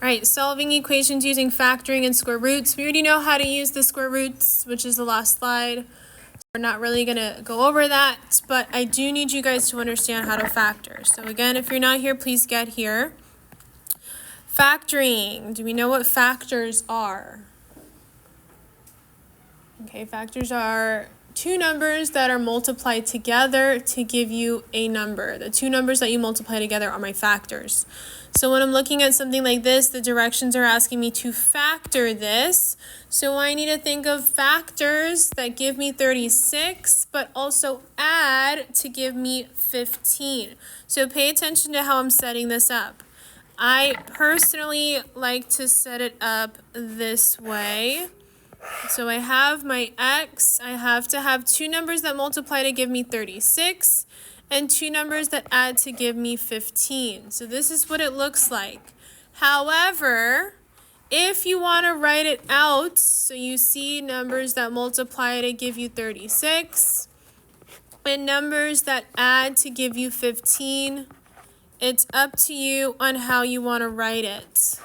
All right, solving equations using factoring and square roots. We already know how to use the square roots, which is the last slide. We're not really going to go over that, but I do need you guys to understand how to factor. So again, if you're not here, please get here. Factoring. Do we know what factors are? Okay, factors are two numbers that are multiplied together to give you a number. The two numbers that you multiply together are my factors. So when I'm looking at something like this, the directions are asking me to factor this. So I need to think of factors that give me 36, but also add to give me 15. So pay attention to how I'm setting this up. I personally like to set it up this way. So I have my x, I have to have two numbers that multiply to give me 36 and two numbers that add to give me 15. So this is what it looks like. However, if you want to write it out, so you see numbers that multiply to give you 36 and numbers that add to give you 15, it's up to you on how you want to write it.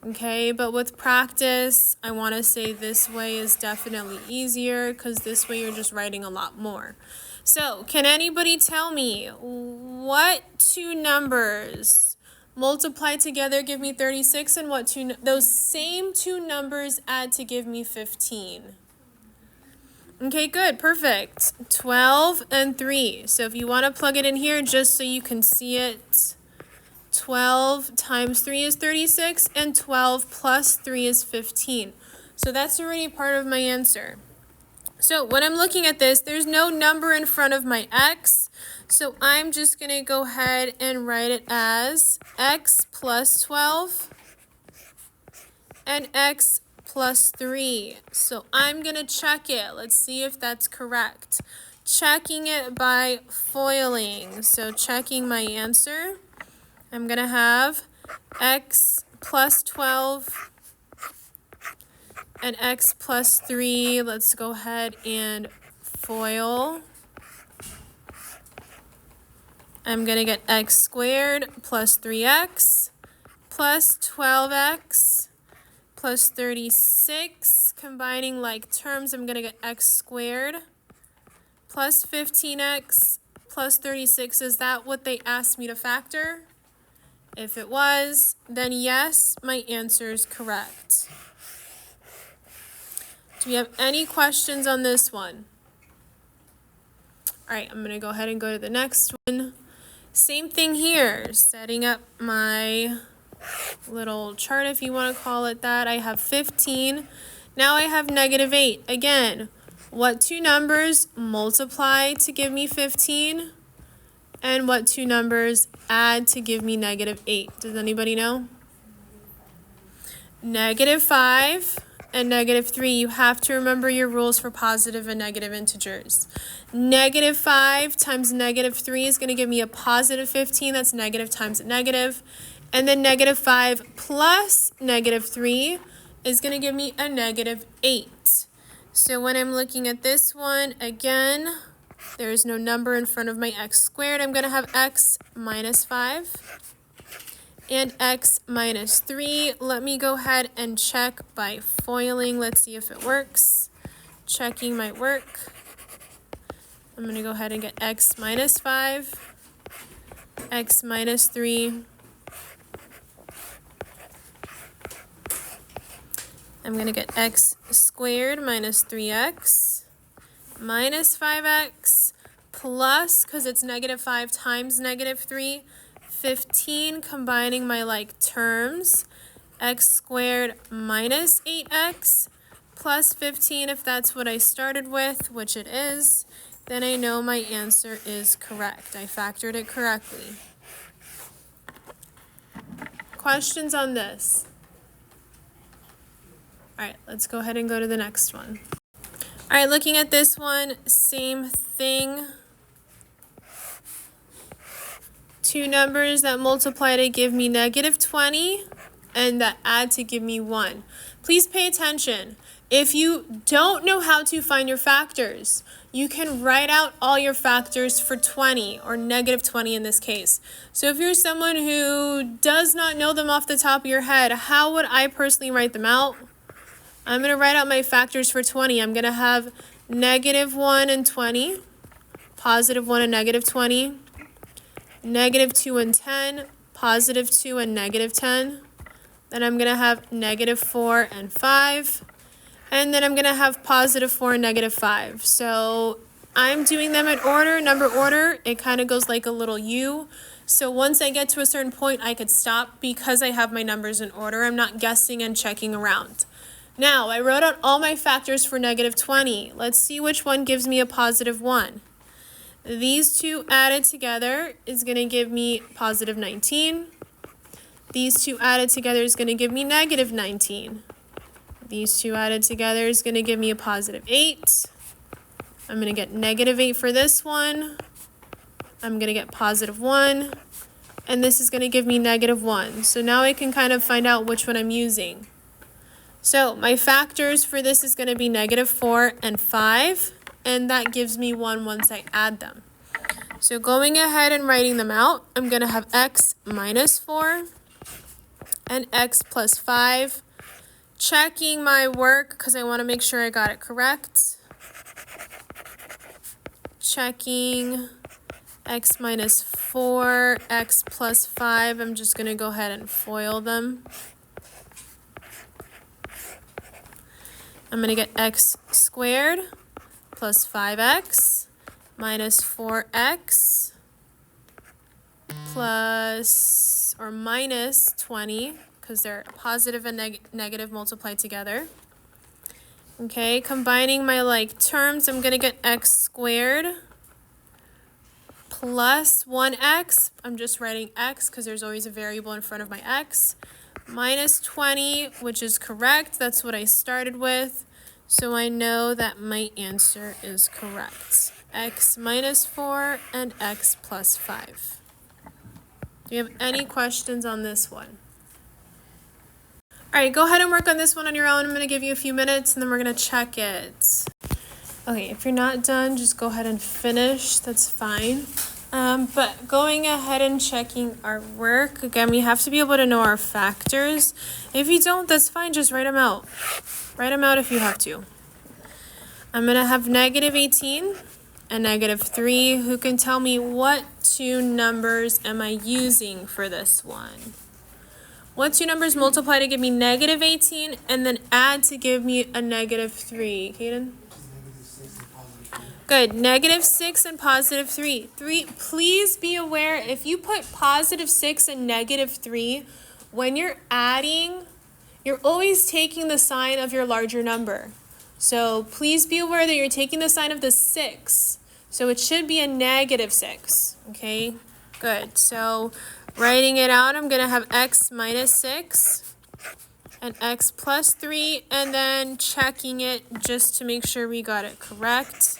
Okay, but with practice, I want to say this way is definitely easier because this way you're just writing a lot more. So, can anybody tell me what two numbers multiply together give me 36 and what those same two numbers add to give me 15? Okay, good, perfect. 12 and 3. So if you want to plug it in here just so you can see it, 12 times 3 is 36, and 12 plus 3 is 15. So that's already part of my answer. So when I'm looking at this, there's no number in front of my x, so I'm just going to go ahead and write it as x plus 12 and x plus 3. So I'm going to check it. Let's see if that's correct. Checking it by foiling. So checking my answer. I'm going to have x plus 12 and x plus 3. Let's go ahead and FOIL. I'm going to get x squared plus 3x plus 12x plus 36. Combining like terms, I'm going to get x squared plus 15x plus 36. Is that what they asked me to factor? If it was, then yes, my answer is correct. Do we have any questions on this one? All right, I'm going to go ahead and go to the next one. Same thing here, setting up my little chart, if you want to call it that. I have 15. Now I have -8. Again, what two numbers multiply to give me 15? And what two numbers add to give me -8? Does anybody know? -5 and -3. You have to remember your rules for positive and negative integers. -5 times -3 is going to give me a positive 15. That's negative times a negative. And then -5 plus -3 is going to give me a -8. So when I'm looking at this one, again, there is no number in front of my x squared. I'm going to have x minus 5 and x minus 3. Let me go ahead and check by foiling. Let's see if it works. Checking might work. I'm going to go ahead and get x minus 5, x minus 3. I'm going to get x squared minus 3x minus 5x plus, because it's -5 times -3, 15, combining my like terms, x squared minus 8x plus 15, if that's what I started with, which it is, then I know my answer is correct. I factored it correctly. Questions on this? All right, let's go ahead and go to the next one. All right, looking at this one, same thing. Two numbers that multiply to give me -20 and that add to give me 1. Please pay attention. If you don't know how to find your factors, you can write out all your factors for 20 or negative 20 in this case. So if you're someone who does not know them off the top of your head, how would I personally write them out? I'm going to write out my factors for 20. I'm going to have negative 1 and 20, positive 1 and negative 20, negative 2 and 10, positive 2 and negative 10. Then I'm going to have negative 4 and 5. And then I'm going to have positive 4 and negative 5. So I'm doing them in order, number order. It kind of goes like a little U. So once I get to a certain point, I could stop because I have my numbers in order. I'm not guessing and checking around. Now, I wrote out all my factors for negative 20. Let's see which one gives me a positive 1. These two added together is going to give me positive 19. These two added together is going to give me negative 19. These two added together is going to give me a positive 8. I'm going to get negative 8 for this one. I'm going to get positive 1. And this is going to give me negative 1. So now I can kind of find out which one I'm using. So my factors for this is going to be negative 4 and 5. And that gives me 1 once I add them. So going ahead and writing them out, I'm going to have x minus 4 and x plus 5. Checking my work because I want to make sure I got it correct. Checking x minus 4, x plus 5. I'm just going to go ahead and FOIL them. I'm going to get x squared plus 5x minus 4x plus or minus 20. Because they're positive and negative multiplied together. Okay, combining my like terms, I'm going to get x squared plus 1x. I'm just writing x because there's always a variable in front of my x. Minus 20, which is correct. That's what I started with. So I know that my answer is correct. X minus 4 and x plus 5. Do you have any questions on this one? All right, go ahead and work on this one on your own. I'm going to give you a few minutes and then we're going to check it. Okay, if you're not done, just go ahead and finish. That's fine. But going ahead and checking our work, again, we have to be able to know our factors. If you don't, that's fine. Just write them out. Write them out if you have to. I'm going to have negative 18 and negative 3. Who can tell me what two numbers am I using for this one? What two numbers multiply to give me negative 18 and then add to give me a negative 3? Kaden? Good. Negative 6 and positive 3. Please be aware, if you put positive 6 and negative 3, when you're adding, you're always taking the sign of your larger number. So please be aware that you're taking the sign of the 6. So it should be a negative 6. Okay? Good. So writing it out, I'm going to have x minus 6 and x plus 3, and then checking it just to make sure we got it correct.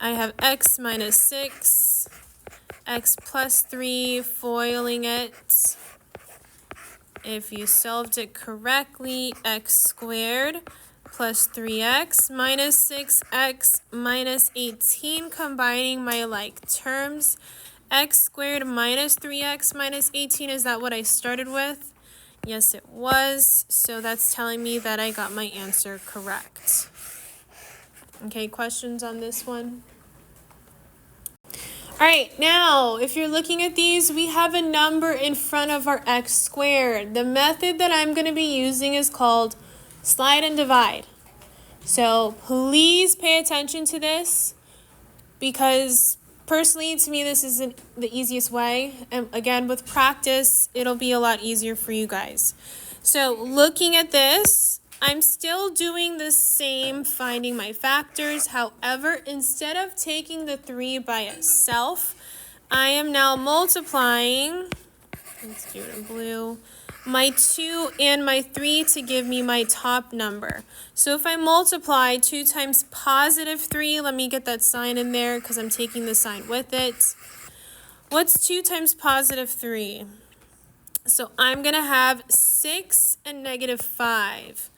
I have x minus 6, x plus 3, foiling it. If you solved it correctly, x squared plus 3x minus 6x minus 18, combining my like terms. X squared minus 3x minus 18, is that what I started with? Yes, it was. So that's telling me that I got my answer correct. Okay, questions on this one? All right, now, if you're looking at these, we have a number in front of our x squared. The method that I'm going to be using is called slide and divide. So please pay attention to this because personally, to me, this isn't the easiest way. And again, with practice, it'll be a lot easier for you guys. So looking at this, I'm still doing the same, finding my factors. However, instead of taking the 3 by itself, I am now multiplying, let's do it in blue, my 2 and my 3 to give me my top number. So if I multiply 2 times positive 3, let me get that sign in there because I'm taking the sign with it. What's 2 times positive 3? So I'm going to have 6 and negative 5.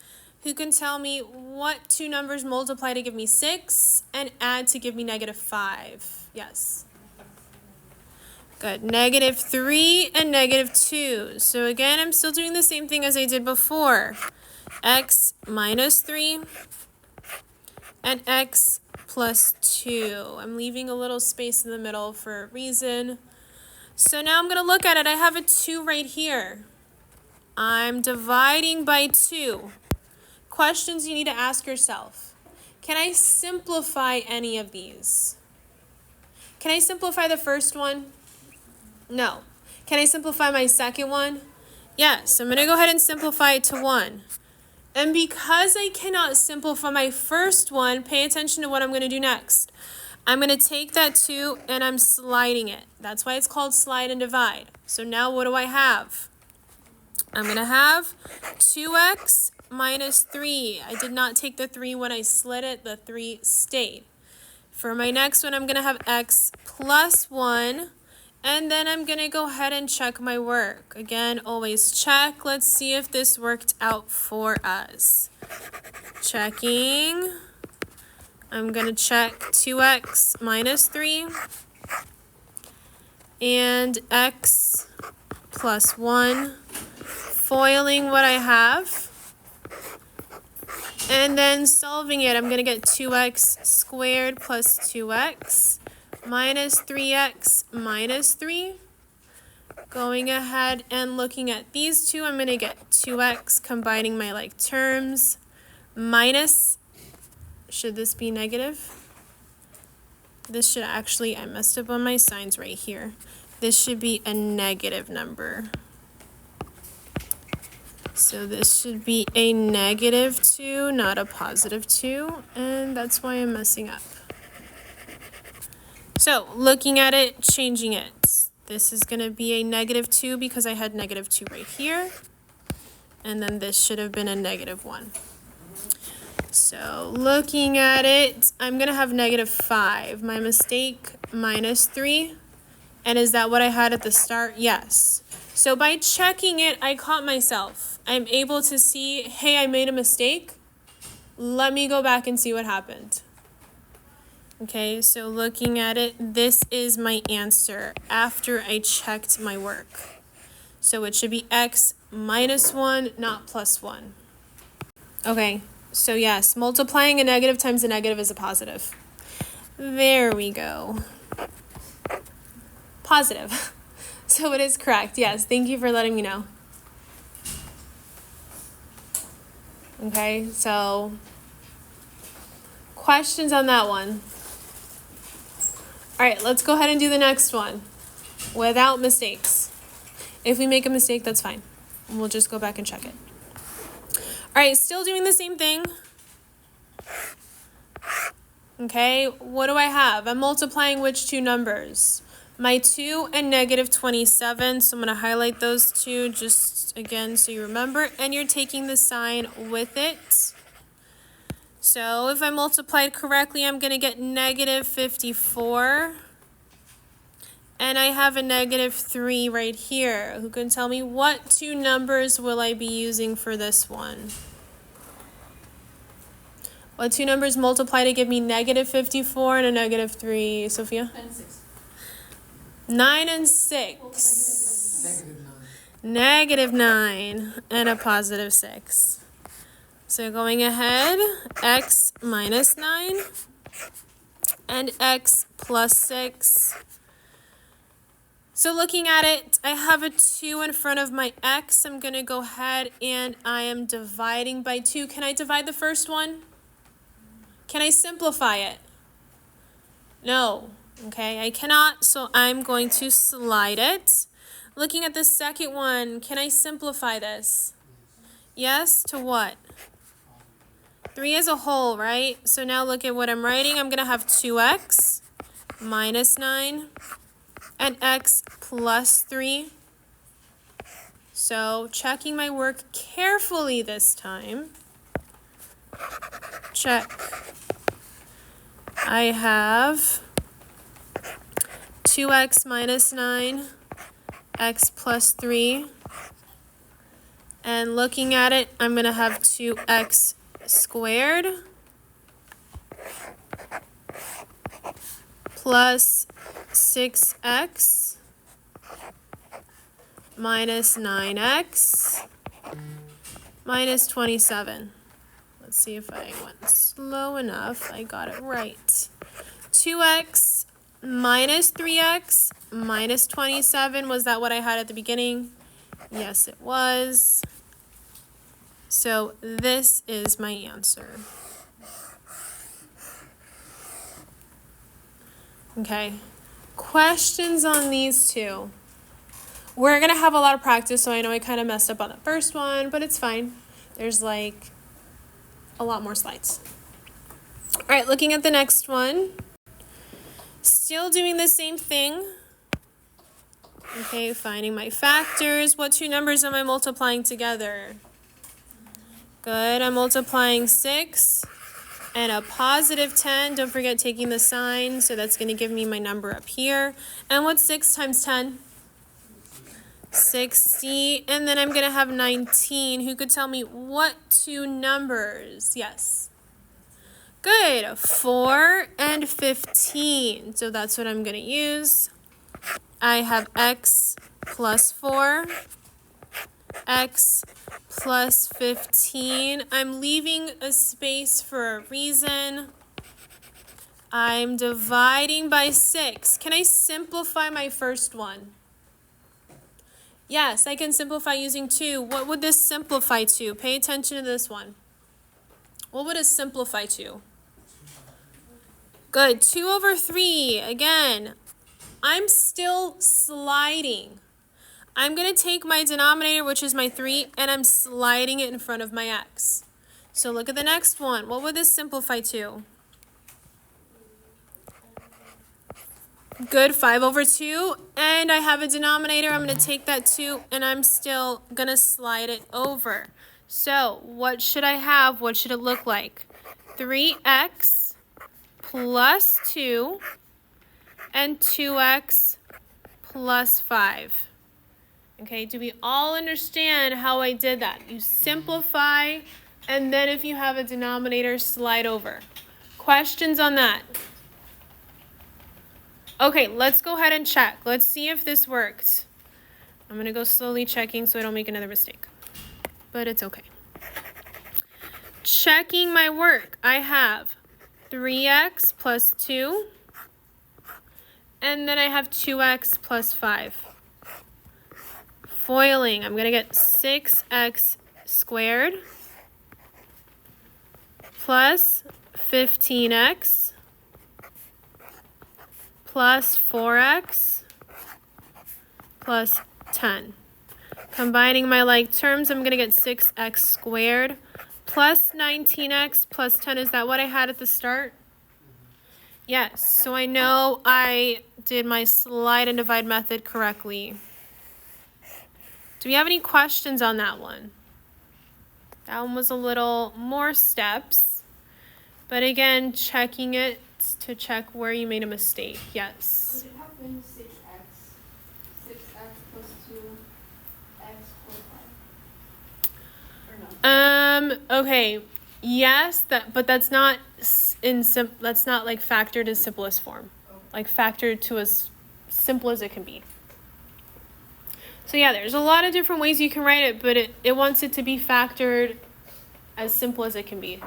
Who can tell me what two numbers multiply to give me 6 and add to give me -5? Yes. Good. -3 and -2. So again, I'm still doing the same thing as I did before. X minus 3 and x plus 2. I'm leaving a little space in the middle for a reason. So now I'm going to look at it. I have a 2 right here. I'm dividing by 2. Questions you need to ask yourself. Can I simplify any of these? Can I simplify the first one? No. Can I simplify my second one? Yes. I'm going to go ahead and simplify it to 1. And because I cannot simplify my first one, pay attention to what I'm going to do next. I'm going to take that 2 and I'm sliding it. That's why it's called slide and divide. So now what do I have? I'm going to have 2x minus 3. I did not take the 3 when I slid it. The 3 stayed. For my next one, I'm going to have x plus 1. And then I'm going to go ahead and check my work. Again, always check. Let's see if this worked out for us. Checking. I'm going to check 2x minus 3 and x plus 1. Foiling what I have. And then solving it, I'm going to get 2x squared plus 2x. Minus 3x minus 3. Going ahead and looking at these two, I'm going to get 2x, combining my like terms, minus, should this be negative? This should actually, I messed up on my signs right here. This should be a negative number. So this should be a -2, not a +2, and that's why I'm messing up. So, looking at it, changing it. This is going to be a -2 because I had -2 right here. And then this should have been a -1. So, looking at it, I'm going to have -5. My mistake, -3. And is that what I had at the start? Yes. So, by checking it, I caught myself. I'm able to see, hey, I made a mistake. Let me go back and see what happened. Okay, so looking at it, this is my answer after I checked my work. So it should be x minus 1, not plus 1. Okay, so yes, multiplying a negative times a negative is a positive. There we go. Positive. So it is correct. Yes, thank you for letting me know. Okay, so questions on that one? All right, let's go ahead and do the next one without mistakes. If we make a mistake, that's fine. We'll just go back and check it. All right, still doing the same thing. Okay, what do I have? I'm multiplying which two numbers? My 2 and -27, so I'm going to highlight those two just again so you remember, and you're taking the sign with it. So if I multiplied correctly, I'm going to get -54. And I have a -3 right here. Who can tell me what two numbers will I be using for this one? What two numbers multiply to give me -54 and a -3, Sophia? 9 and 6. -9 and a +6. So going ahead, x minus 9 and x plus 6. So looking at it, I have a 2 in front of my x. I'm going to go ahead and I am dividing by 2. Can I divide the first one? Can I simplify it? No. Okay, I cannot, so I'm going to slide it. Looking at the second one, can I simplify this? Yes, to what? 3 as a whole, right? So now look at what I'm writing. I'm going to have 2x minus 9 and x plus 3. So checking my work carefully this time. Check. I have 2x minus 9, x plus 3, And looking at it, I'm going to have 2x squared plus 6x minus 9x minus 27. Let's see if I went slow enough. I got it right. 2x minus 3x minus 27. Was that what I had at the beginning? Yes, it was. So this is my answer. Okay. Questions on these two? We're going to have a lot of practice, so I know I kind of messed up on the first one, but it's fine. There's like a lot more slides. All right, looking at the next one. Still doing the same thing. Okay, finding my factors. What two numbers am I multiplying together? Good, I'm multiplying 6 and a positive 10. Don't forget taking the sign, so that's going to give me my number up here. And what's 6 times 10? 60. And then I'm going to have 19. Who could tell me what two numbers? Yes. Good, 4 and 15. So that's what I'm going to use. I have x plus 4, x plus 15. I'm leaving a space for a reason. I'm dividing by 6. Can I simplify my first one? Yes, I can simplify using 2. What would this simplify to? Pay attention to this one. What would it simplify to? Good, 2 over 3. Again, I'm still sliding. I'm going to take my denominator, which is my 3, and I'm sliding it in front of my x. So look at the next one. What would this simplify to? Good, 5 over 2. And I have a denominator. I'm going to take that 2, and I'm still going to slide it over. So what should I have? What should it look like? 3x plus 2 and 2x plus 5. Okay, do we all understand how I did that? You simplify, and then if you have a denominator, slide over. Questions on that? Okay, let's go ahead and check. Let's see if this worked. I'm going to go slowly checking so I don't make another mistake. But it's okay. Checking my work. I have 3x plus 2. And then I have 2x plus 5. Foiling, I'm going to get 6x squared plus 15x plus 4x plus 10. Combining my like terms, I'm going to get 6x squared plus 19x plus 10. Is that what I had at the start? Yes, so I know I did my slide and divide method correctly. Do we have any questions on that one? That one was a little more steps, but again, checking it to check where you made a mistake. Yes. Could it have been 6x? 6x plus 2x plus 5? Or no? Okay. Yes, but that's not that's not like factored in simplest form. Okay. Like factored to as simple as it can be. So yeah, there's a lot of different ways you can write it, but it wants it to be factored as simple as it can be.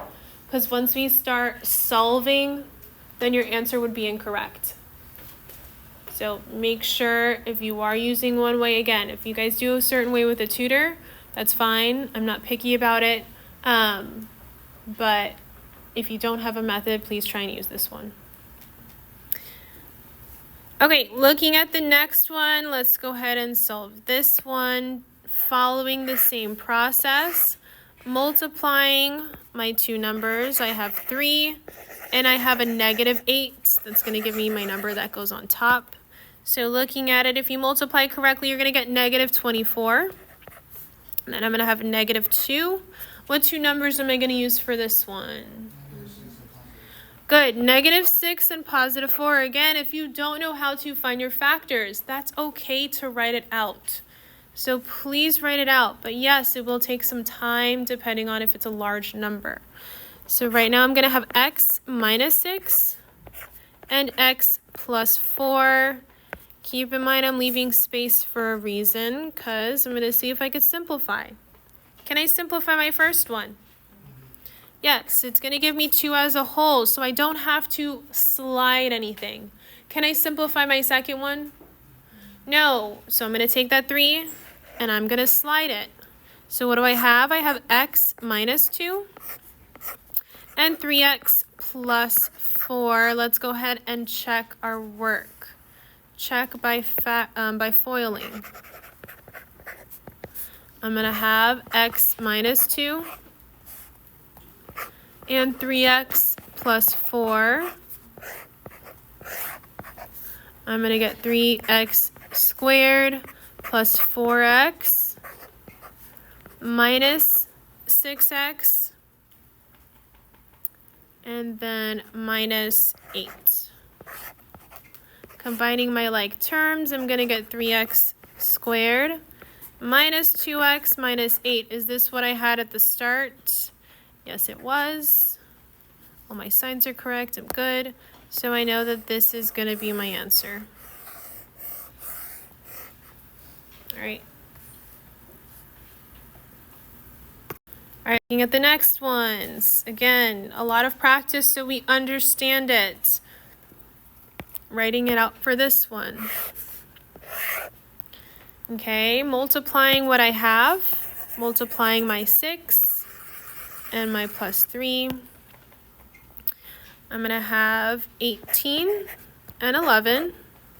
Because once we start solving, then your answer would be incorrect. So make sure if you are using one way, again, if you guys do a certain way with a tutor, that's fine. I'm not picky about it. But if you don't have a method, please try and use this one. Okay, looking at the next one, let's go ahead and solve this one. Following the same process, multiplying my two numbers. I have 3 and I have a -8. That's going to give me my number that goes on top. So looking at it, if you multiply correctly, you're going to get -24. And then I'm going to have -2. What two numbers am I going to use for this one? Good, -6 and +4. Again, if you don't know how to find your factors, that's okay to write it out. So please write it out. But yes, it will take some time depending on if it's a large number. So right now I'm going to have x minus 6 and x plus 4. Keep in mind I'm leaving space for a reason because I'm going to see if I could simplify. Can I simplify my first one? Yes, it's going to give me 2 as a whole, so I don't have to slide anything. Can I simplify my second one? No. So I'm going to take that 3 and I'm going to slide it. So what do I have? I have x minus 2 and 3x plus 4. Let's go ahead and check our work. Check by foiling. I'm going to have x minus 2 and 3x plus 4. I'm going to get 3x squared plus 4x minus 6x and then minus 8. Combining my like terms, I'm going to get 3x squared minus 2x minus 8. Is this what I had at the start? Yes, it was. All my signs are correct. I'm good. So I know that this is going to be my answer. All right. All right, looking at the next ones. Again, a lot of practice so we understand it. Writing it out for this one. Okay, multiplying what I have. Multiplying my 6 and my plus 3. I'm going to have 18 and 11.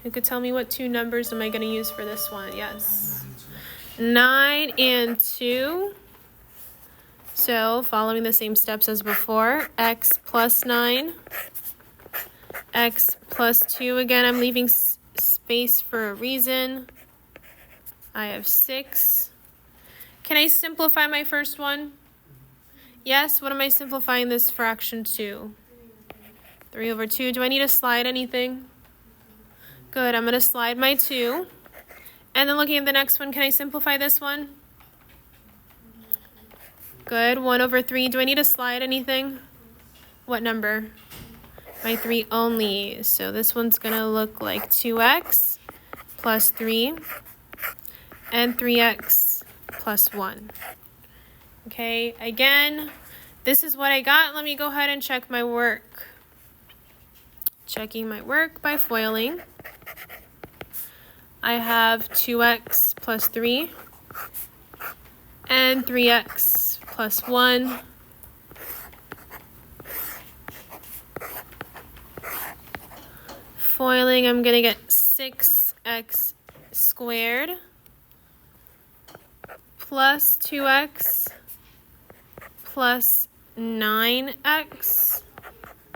Who could tell me what 2 numbers am I going to use for this one? Yes. 9 and 2. So following the same steps as before, x plus 9, x plus 2. Again, I'm leaving space for a reason. I have 6. Can I simplify my first one? Yes, what am I simplifying this fraction to? 3 over 2. Do I need to slide anything? Good, I'm going to slide my 2. And then looking at the next one, can I simplify this one? Good, 1 over 3. Do I need to slide anything? What number? My 3 only. So this one's going to look like 2x plus 3 and 3x plus 1. Okay, again, this is what I got. Let me go ahead and check my work. Checking my work by foiling. I have 2x plus 3 and 3x plus 1. Foiling, I'm going to get 6x squared plus 2x plus 9x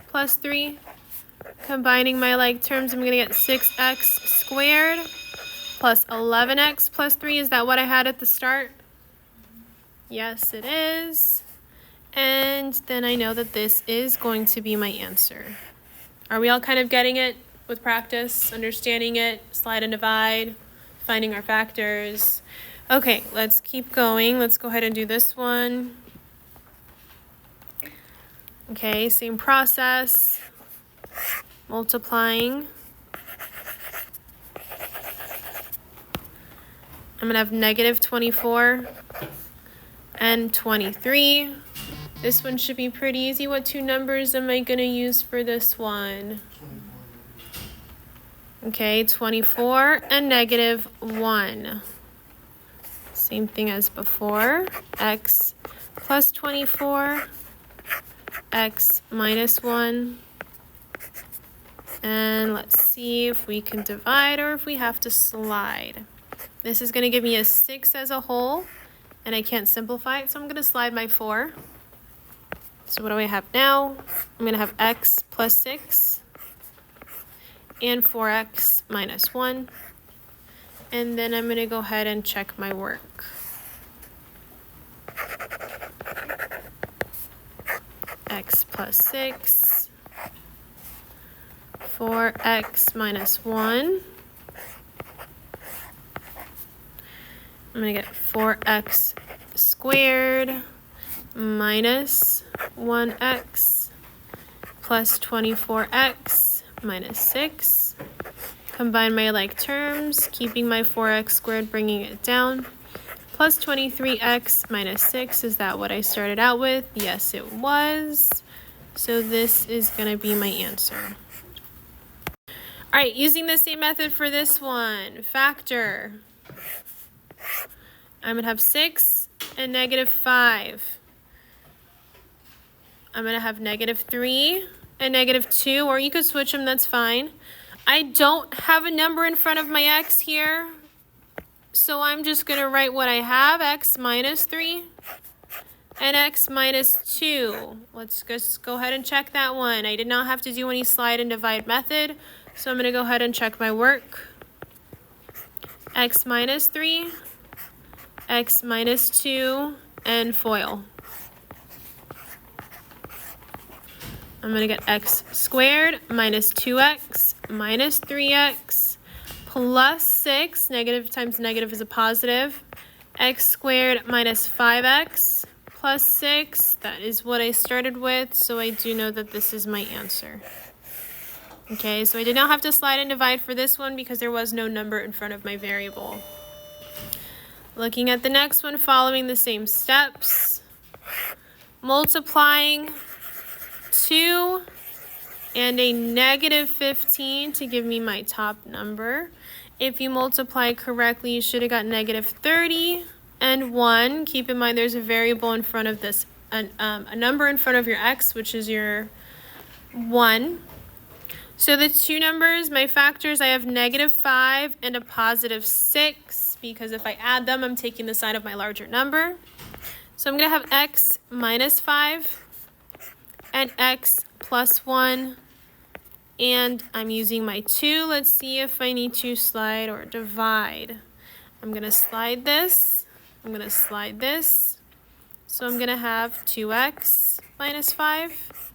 plus 3. Combining my like terms, I'm going to get 6x squared plus 11x plus 3. Is that what I had at the start? Yes, it is. And then I know that this is going to be my answer. Are we all kind of getting it with practice, understanding it, slide and divide, finding our factors? Okay, let's keep going. Let's go ahead and do this one. Okay, same process. Multiplying. I'm going to have negative 24 and 23. This one should be pretty easy. What 2 numbers am I going to use for this one? Okay, 24 and negative 1. Same thing as before. X plus 24, x minus 1. And let's see if we can divide or if we have to slide. This is going to give me a 6 as a whole, and I can't simplify it, so I'm going to slide my 4. So what do I have now? I'm going to have x plus 6 and 4x minus 1. And then I'm going to go ahead and check my work. X plus 6. 4x minus 1. I'm going to get 4x squared minus 1x plus 24x minus 6. Combine my like terms, keeping my 4x squared, bringing it down. Plus 23x minus 6, is that what I started out with? Yes, it was. So this is going to be my answer. All right, using the same method for this one, factor. I'm going to have 6 and negative 5. I'm going to have negative 3 and negative 2, or you could switch them, that's fine. I don't have a number in front of my x here, so I'm just going to write what I have, x minus 3 and x minus 2. Let's just go ahead and check that one. I did not have to do any slide and divide method, so I'm going to go ahead and check my work. X minus 3, x minus 2, and FOIL. I'm going to get x squared minus 2x minus 3x plus 6. Negative times negative is a positive. X squared minus 5x plus 6. That is what I started with, so I do know that this is my answer. Okay, so I did not have to slide and divide for this one because there was no number in front of my variable. Looking at the next one, following the same steps. Multiplying 2 and a negative 15 to give me my top number. If you multiply correctly, you should have got negative 30 and 1. Keep in mind there's a variable in front of this, a number in front of your x, which is your 1. So the two numbers, my factors, I have negative 5 and a positive 6, because if I add them, I'm taking the side of my larger number. So I'm going to have x minus 5 and x plus 1, and I'm using my 2. Let's see if I need to slide or divide. I'm going to slide this. I'm going to slide this. So I'm going to have 2x minus 5.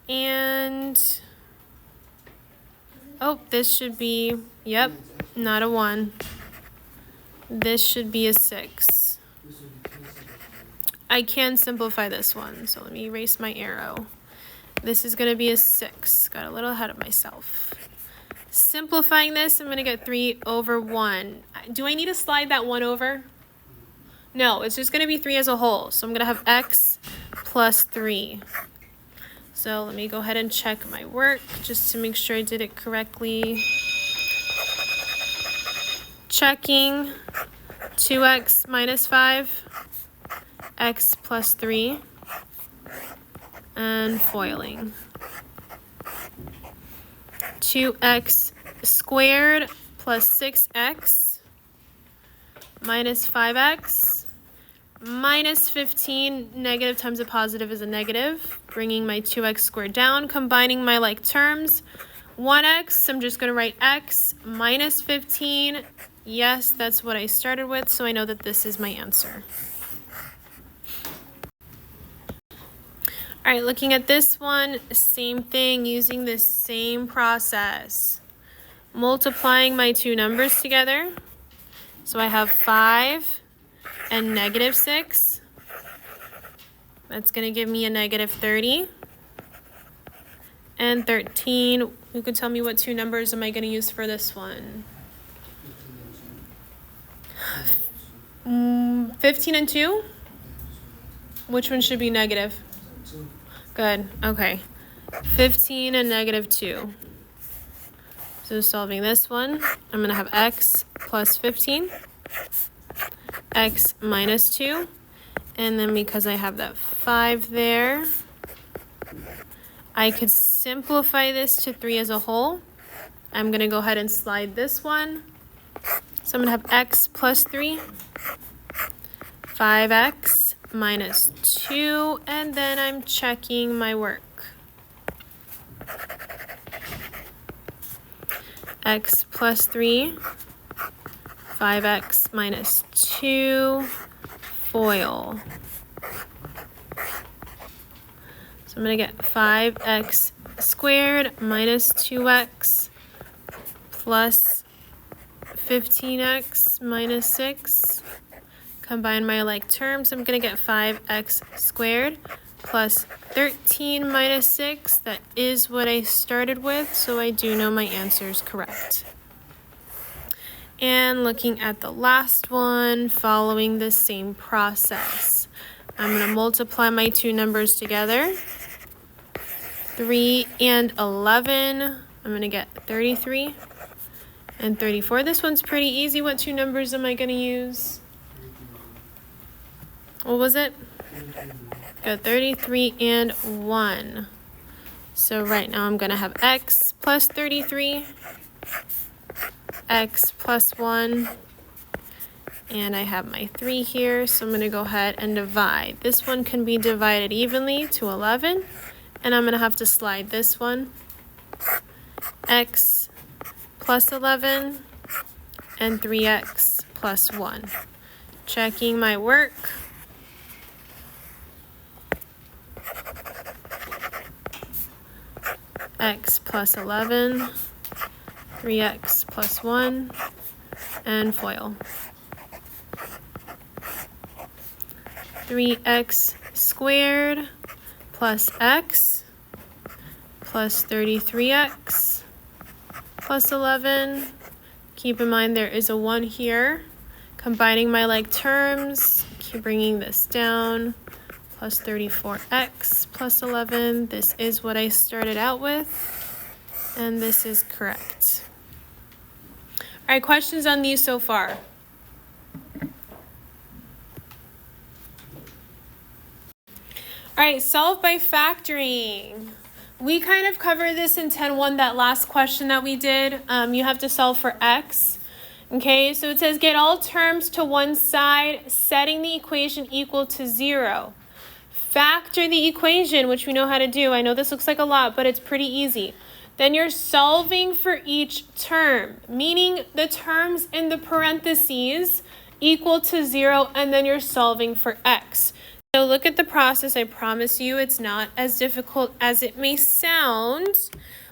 And, oh, this should be, yep, not a 1. This should be a 6. I can simplify this one, so let me erase my arrow. This is going to be a 6. Got a little ahead of myself. Simplifying this, I'm going to get 3 over 1. Do I need to slide that 1 over? No, it's just going to be 3 as a whole. So I'm going to have x plus 3. So let me go ahead and check my work just to make sure I did it correctly. Checking 2x minus 5. X plus 3, and foiling. 2x squared plus 6x minus 5x minus 15. Negative times a positive is a negative, bringing my 2x squared down. Combining my like terms, 1x, I'm just going to write x minus 15. Yes, that's what I started with, so I know that this is my answer. All right, looking at this one, same thing, using the same process. Multiplying my two numbers together. So I have 5 and negative 6. That's going to give me a negative 30. And 13. Who could tell me what two numbers am I going to use for this one? 15 and 2? Which one should be negative? Good, okay. 15 and negative 2. So solving this one, I'm going to have x plus 15, x minus 2, and then because I have that 5 there, I could simplify this to 3 as a whole. I'm going to go ahead and slide this one. So I'm going to have x plus 3, 5x minus 2, and then I'm checking my work. X plus 3, 5x minus 2, FOIL. So I'm going to get 5x squared minus 2x plus 15x minus 6. Combine my like terms, I'm going to get 5x squared plus 13 minus 6. That is what I started with, so I do know my answer is correct. And looking at the last one, following the same process. I'm going to multiply my two numbers together. 3 and 11, I'm going to get 33 and 34. This one's pretty easy. What two numbers am I going to use? What was it? Got 33 and 1. So right now I'm going to have x plus 33, x plus 1, and I have my 3 here, so I'm going to go ahead and divide. This one can be divided evenly to 11, and I'm going to have to slide this one. X plus 11 and 3x plus 1. Checking my work. X plus 11, 3x plus 1, and FOIL. 3x squared plus x plus 33x plus 11. Keep in mind there is a 1 here. Combining my like terms, keep bringing this down. Plus 34x plus 11. This is what I started out with, and this is correct. All right, questions on these so far? All right, solve by factoring. We kind of covered this in 10.1, that last question that we did. You have to solve for x. Okay, so it says get all terms to one side, setting the equation equal to 0. Factor the equation, which we know how to do. I know this looks like a lot, but it's pretty easy. Then you're solving for each term, meaning the terms in the parentheses equal to 0, and then you're solving for x. So look at the process. I promise you it's not as difficult as it may sound,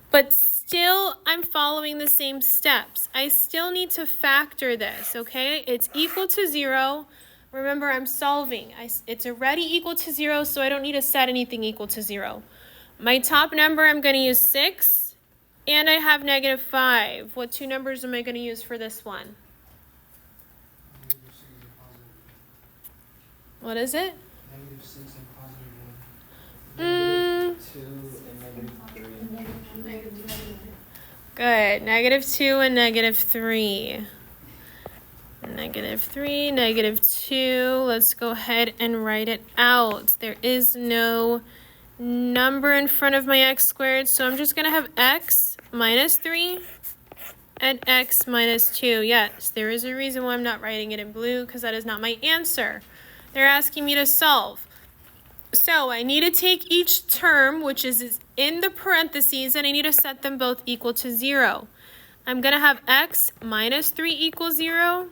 but still I'm following the same steps. I still need to factor this, okay? It's equal to 0. Remember, I'm solving. It's already equal to 0, so I don't need to set anything equal to 0. My top number, I'm going to use 6, and I have negative 5. What two numbers am I going to use for this one? What is it? Negative 6 and positive 1. Negative 2 and negative 3. Good. Negative 2 and negative 3. Negative 3, negative 2. Let's go ahead and write it out. There is no number in front of my x squared, so I'm just going to have x minus 3 and x minus 2. Yes, there is a reason why I'm not writing it in blue, because that is not my answer. They're asking me to solve. So I need to take each term, which is in the parentheses, and I need to set them both equal to 0. I'm going to have x minus 3 equals 0.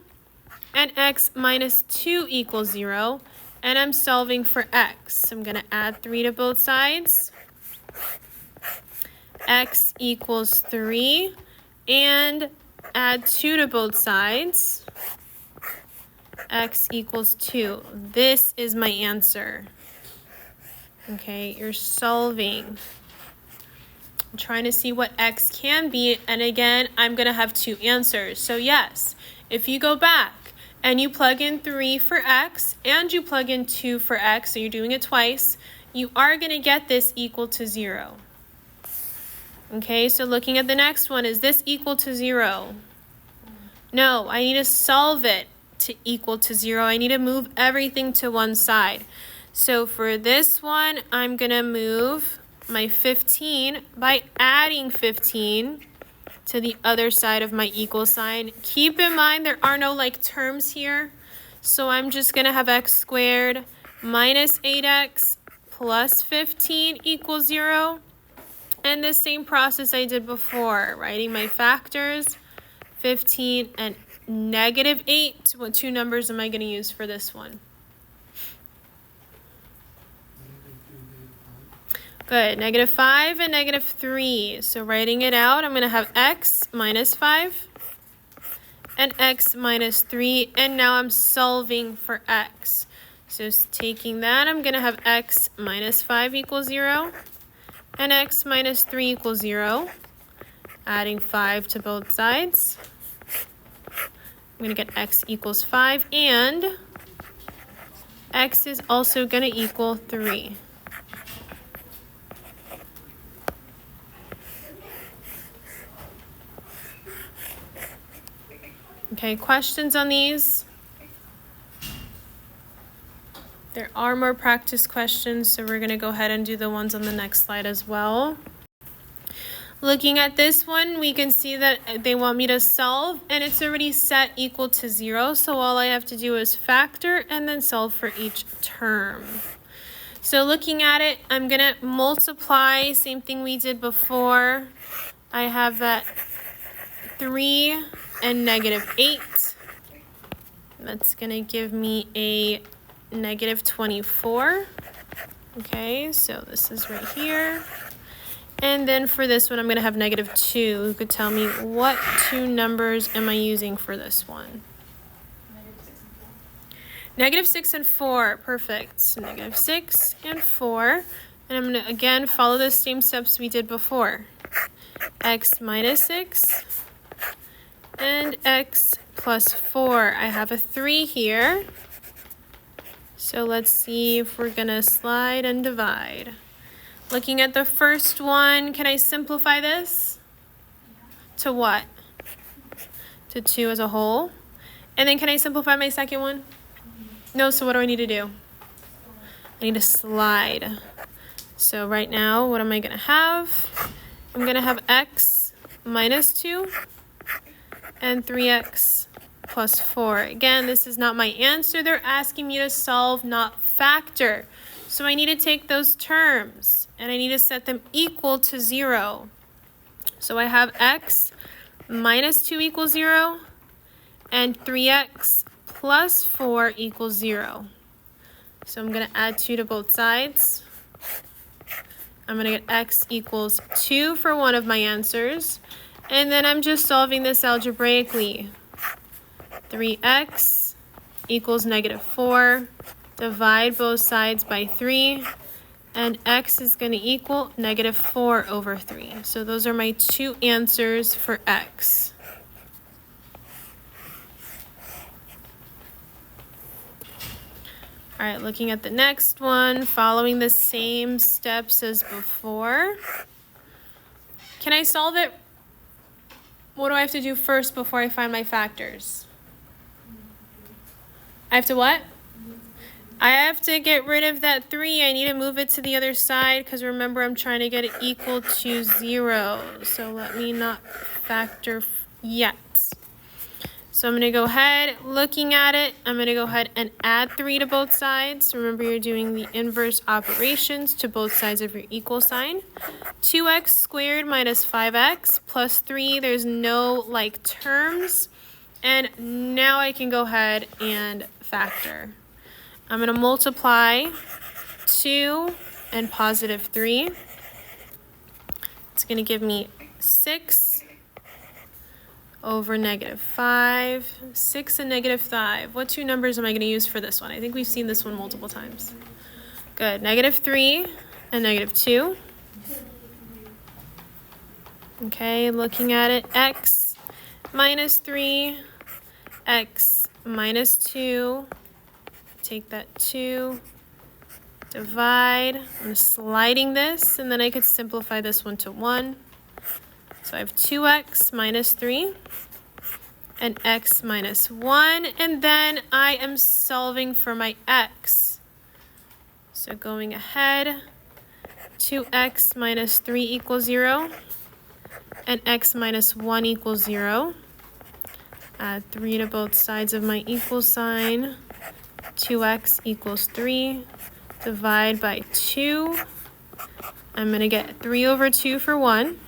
And x minus 2 equals 0, and I'm solving for x. I'm going to add 3 to both sides. X equals 3, and add 2 to both sides. X equals 2. This is my answer. Okay, you're solving. I'm trying to see what x can be, and again, I'm going to have 2 answers. So yes, if you go back, and you plug in 3 for x, and you plug in 2 for x, so you're doing it twice, you are going to get this equal to 0. Okay, so looking at the next one, is this equal to 0? No, I need to solve it to equal to 0. I need to move everything to one side. So for this one, I'm going to move my 15 by adding 15 to the other side of my equal sign. Keep in mind there are no like terms here, so I'm just going to have x squared minus 8x plus 15 equals 0. And the same process I did before, writing my factors, 15 and negative 8. What two numbers am I going to use for this one? Good. Negative 5 and negative 3. So writing it out, I'm going to have x minus 5 and x minus 3, and now I'm solving for x. So taking that, I'm going to have x minus 5 equals 0, and x minus 3 equals 0. Adding 5 to both sides. I'm going to get x equals 5, and x is also going to equal 3. Okay, questions on these? There are more practice questions, so we're going to go ahead and do the ones on the next slide as well. Looking at this one, we can see that they want me to solve, and it's already set equal to 0, so all I have to do is factor and then solve for each term. So looking at it, I'm going to multiply, same thing we did before. I have that 3 and negative 8. That's going to give me a negative 24. Okay, so this is right here. And then for this one, I'm going to have negative 2. You could tell me what two numbers am I using for this one? Negative 6 and 4. Perfect. So negative 6 and 4. And I'm going to, again, follow the same steps we did before. X minus 6 and x plus 4. I have a 3 here. So let's see if we're going to slide and divide. Looking at the first one, can I simplify this? To what? To 2 as a whole. And then can I simplify my second one? No, so what do I need to do? I need to slide. So right now, what am I going to have? I'm going to have x minus 2 and 3x plus 4. Again, this is not my answer. They're asking me to solve, not factor. So I need to take those terms, and I need to set them equal to 0. So I have x minus 2 equals 0, and 3x plus 4 equals 0. So I'm going to add 2 to both sides. I'm going to get x equals 2 for one of my answers. And then I'm just solving this algebraically. 3x equals negative 4. Divide both sides by 3. And x is going to equal negative 4 over 3. So those are my two answers for x. All right, looking at the next one, following the same steps as before. Can I solve it? What do I have to do first before I find my factors? I have to what? I have to get rid of that 3. I need to move it to the other side because remember I'm trying to get it equal to 0. So let me not factor yet. So I'm going to go ahead, looking at it, I'm going to go ahead and add 3 to both sides. Remember you're doing the inverse operations to both sides of your equal sign. 2x squared minus 5x plus 3, there's no like terms. And now I can go ahead and factor. I'm going to multiply 2 and positive 3. It's going to give me 6 over negative 5. 6 and negative 5. What two numbers am I going to use for this one? I think we've seen this one multiple times. Good. Negative 3 and negative 2. Okay, looking at it. X minus 3. X minus 2. Take that 2. Divide. I'm sliding this, and then I could simplify this one to 1. So I have 2x minus 3 and x minus 1, and then I am solving for my x. So going ahead, 2x minus 3 equals 0 and x minus 1 equals 0. Add 3 to both sides of my equal sign. 2x equals 3. Divide by 2. I'm going to get 3 over 2 for 1.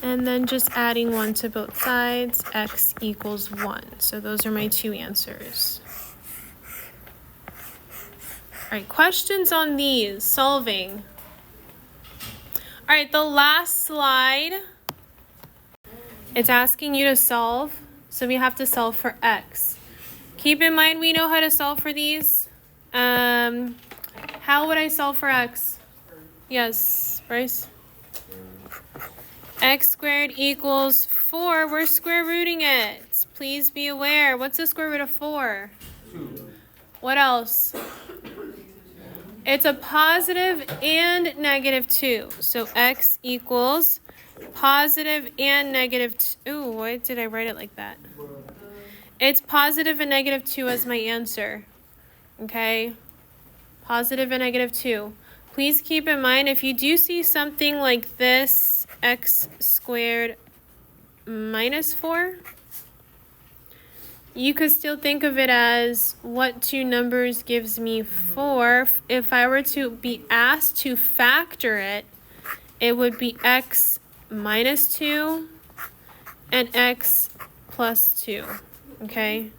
And then just adding 1 to both sides, x equals 1. So those are my two answers. All right, questions on these, solving. All right, the last slide, it's asking you to solve. So we have to solve for x. Keep in mind we know how to solve for these. How would I solve for x? Yes, Bryce? X squared equals 4. We're square rooting it. Please be aware. What's the square root of 4? 2. What else? It's a positive and negative 2. So x equals positive and negative 2. Ooh, why did I write it like that? It's positive and negative 2 as my answer. Okay? Positive and negative 2. Please keep in mind, if you do see something like this, x squared minus 4, you could still think of it as what two numbers gives me 4. If I were to be asked to factor it, it would be x minus 2 and x plus 2. Okay?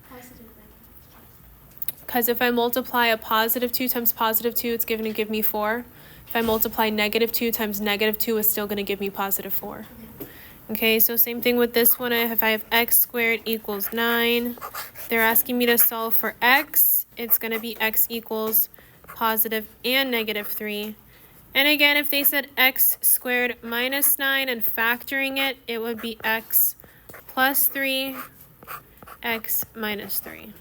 Because if I multiply a positive 2 times positive 2, it's going to give me 4. If I multiply negative 2 times negative 2, it's still going to give me positive 4. Okay, so same thing with this one. If I have x squared equals 9, they're asking me to solve for x. It's going to be x equals positive and negative 3. And again, if they said x squared minus 9 and factoring it, it would be x plus 3, x minus 3.